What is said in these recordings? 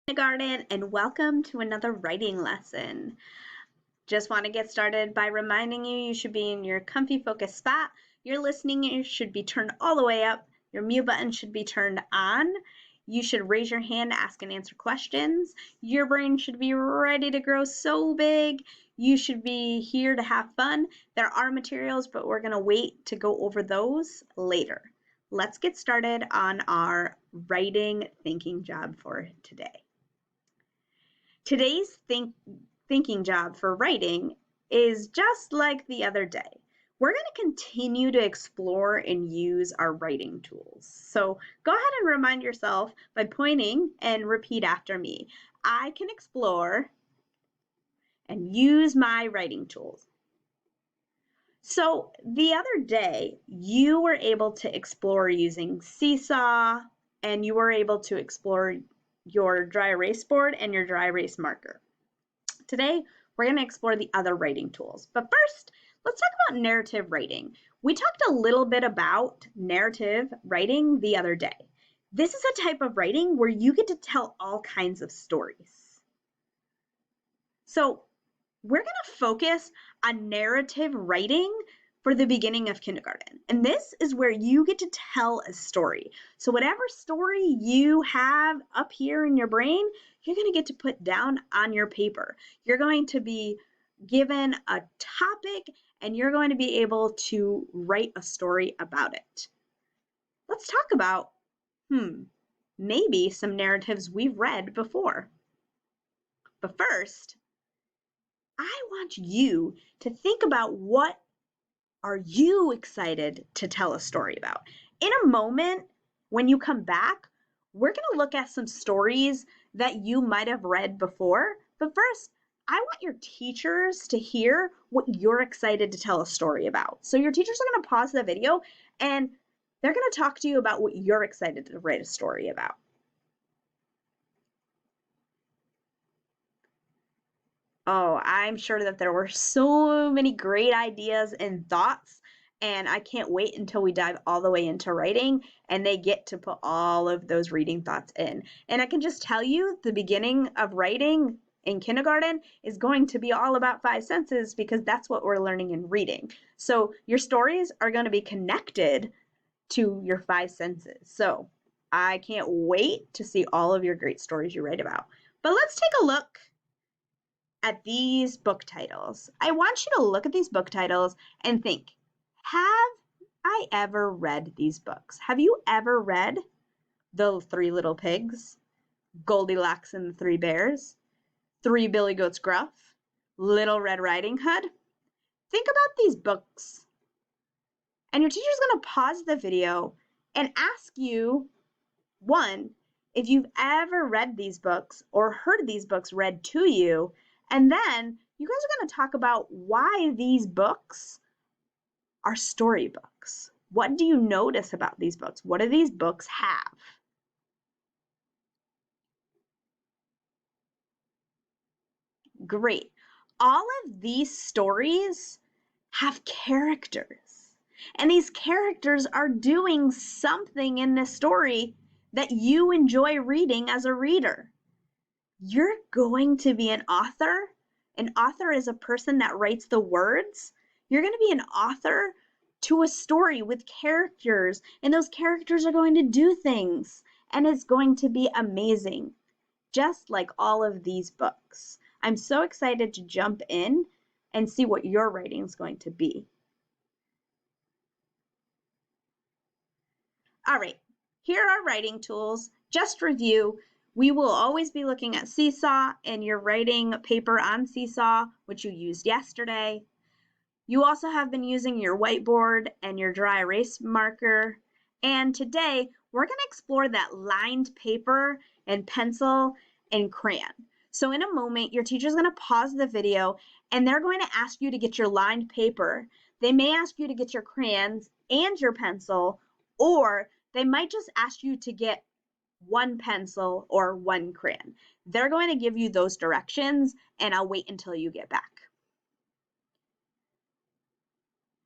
Kindergarten, and welcome to another writing lesson. Just want to get started by reminding you should be in your comfy focused spot. Your listening ears should be turned all the way up. Your mute button should be turned on. You should raise your hand to ask and answer questions. Your brain should be ready to grow so big. You should be here to have fun. There are materials, but we're going to wait to go over those later. Let's get started on our writing thinking job for today. Today's thinking job for writing is just like the other day. We're going to continue to explore and use our writing tools. So go ahead and remind yourself by pointing and repeat after me. I can explore and use my writing tools. So the other day, you were able to explore using Seesaw, and you were able to explore your dry erase board and your dry erase marker. Today, we're going to explore the other writing tools. But first, let's talk about narrative writing. We talked a little bit about narrative writing the other day. This is a type of writing where you get to tell all kinds of stories. So we're going to focus on narrative writing for the beginning of kindergarten. And this is where you get to tell a story. So whatever story you have up here in your brain, you're going to get to put down on your paper. You're going to be given a topic and you're going to be able to write a story about it. Let's talk about, maybe some narratives we've read before. But first, I want you to think about what are you excited to tell a story about? In a moment, when you come back, we're going to look at some stories that you might have read before. But first, I want your teachers to hear what you're excited to tell a story about. So your teachers are going to pause the video and they're going to talk to you about what you're excited to write a story about. Oh, I'm sure that there were so many great ideas and thoughts, and I can't wait until we dive all the way into writing and they get to put all of those reading thoughts in. And I can just tell you, the beginning of writing in kindergarten is going to be all about five senses because that's what we're learning in reading. So your stories are going to be connected to your five senses. So I can't wait to see all of your great stories you write about. But let's take a look at these book titles. I want you to look at these book titles and think, have I ever read these books? Have you ever read The Three Little Pigs, Goldilocks and the Three Bears, Three Billy Goats Gruff, Little Red Riding Hood? Think about these books. And your teacher's going to pause the video and ask you, one, if you've ever read these books or heard these books read to you. And then you guys are going to talk about why these books are storybooks. What do you notice about these books? What do these books have? Great. All of these stories have characters. And these characters are doing something in this story that you enjoy reading as a reader. You're going to be an author. An author is a person that writes the words. You're going to be an author to a story with characters, and those characters are going to do things, and it's going to be amazing, just like all of these books. I'm so excited to jump in and see what your writing is going to be. All right, here are our writing tools. Just review. We will always be looking at Seesaw and your writing paper on Seesaw, which you used yesterday. You also have been using your whiteboard and your dry erase marker. And today, we're going to explore that lined paper and pencil and crayon. So in a moment, your teacher's going to pause the video and they're going to ask you to get your lined paper. They may ask you to get your crayons and your pencil, or they might just ask you to get one pencil or one crayon. They're going to give you those directions, and I'll wait until you get back.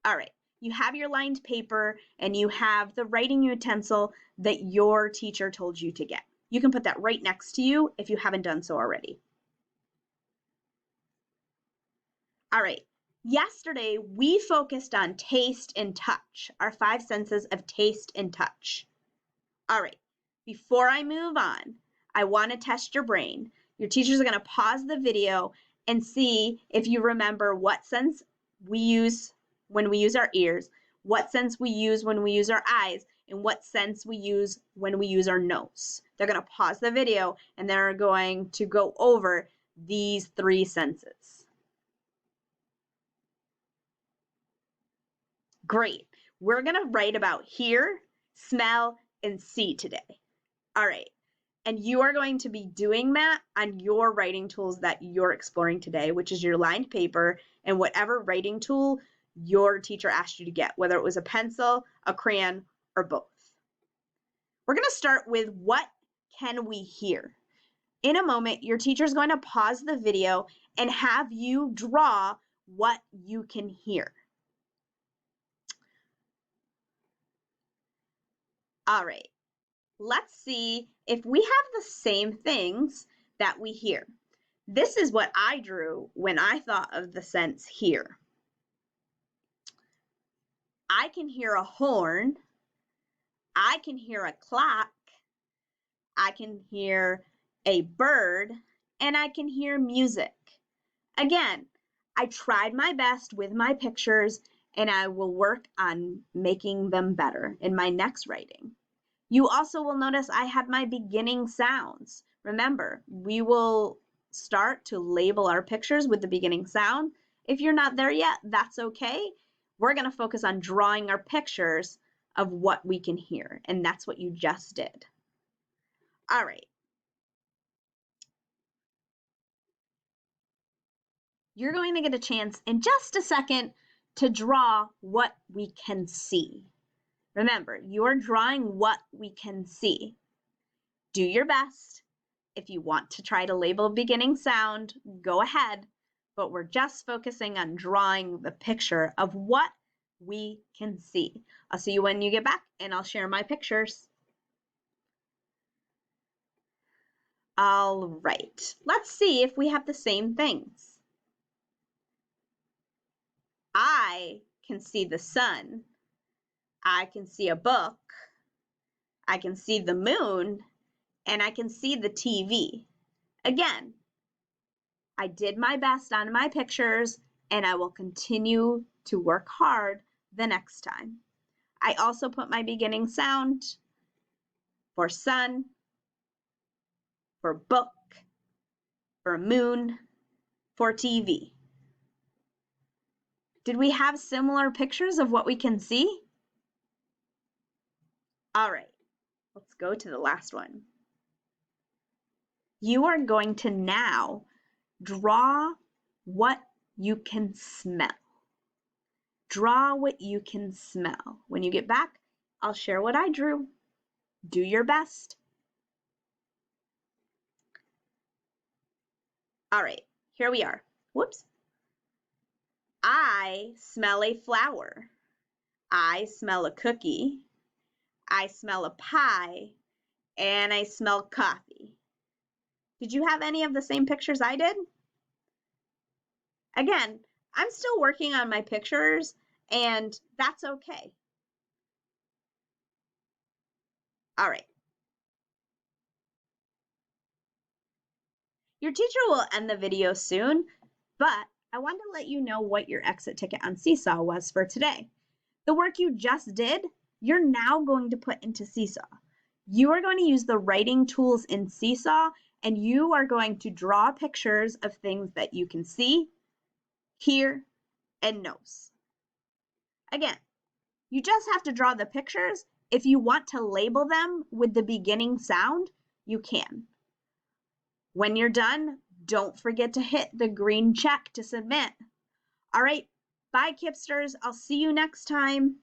All right, you have your lined paper and you have the writing utensil that your teacher told you to get. you can put that right next to you if you haven't done so already. All right, yesterday we focused on taste and touch, our 5 senses of taste and touch. All right, before I move on, I want to test your brain. Your teachers are going to pause the video and see if you remember what sense we use when we use our ears, what sense we use when we use our eyes, and what sense we use when we use our nose. They're going to pause the video and they're going to go over these 3 senses. Great. We're going to write about hear, smell, and see today. All right. And you are going to be doing that on your writing tools that you're exploring today, which is your lined paper and whatever writing tool your teacher asked you to get, whether it was a pencil, a crayon, or both. We're going to start with what can we hear? In a moment, your teacher is going to pause the video and have you draw what you can hear. All right, let's see if we have the same things that we hear. This is what I drew when I thought of the sense hear. I can hear a horn, I can hear a clock, I can hear a bird, and I can hear music. Again, I tried my best with my pictures and I will work on making them better in my next writing. You also will notice I had my beginning sounds. Remember, we will start to label our pictures with the beginning sound. If you're not there yet, that's okay. We're going to focus on drawing our pictures of what we can hear, and that's what you just did. All right. You're going to get a chance in just a second to draw what we can see. Remember, you're drawing what we can see. Do your best. If you want to try to label beginning sound, go ahead, but we're just focusing on drawing the picture of what we can see. I'll see you when you get back and I'll share my pictures. All right, let's see if we have the same things. I can see the sun. I can see a book. I can see the moon, and I can see the TV. Again, I did my best on my pictures, and I will continue to work hard the next time. I also put my beginning sound for sun, for book, for moon, for TV. Did we have similar pictures of what we can see? All right, let's go to the last one. You are going to now draw what you can smell. Draw what you can smell. When you get back, I'll share what I drew. Do your best. All right, here we are. Whoops. I smell a flower. I smell a cookie. I smell a pie. And I smell coffee. Did you have any of the same pictures I did? Again, I'm still working on my pictures, and that's okay. All right. Your teacher will end the video soon, but I wanted to let you know what your exit ticket on Seesaw was for today. The work you just did, you're now going to put into Seesaw. You are going to use the writing tools in Seesaw, and you are going to draw pictures of things that you can see, hear, and nose. Again, you just have to draw the pictures. If you want to label them with the beginning sound, you can. When you're done, don't forget to hit the green check to submit. All right, bye, Kipsters. I'll see you next time.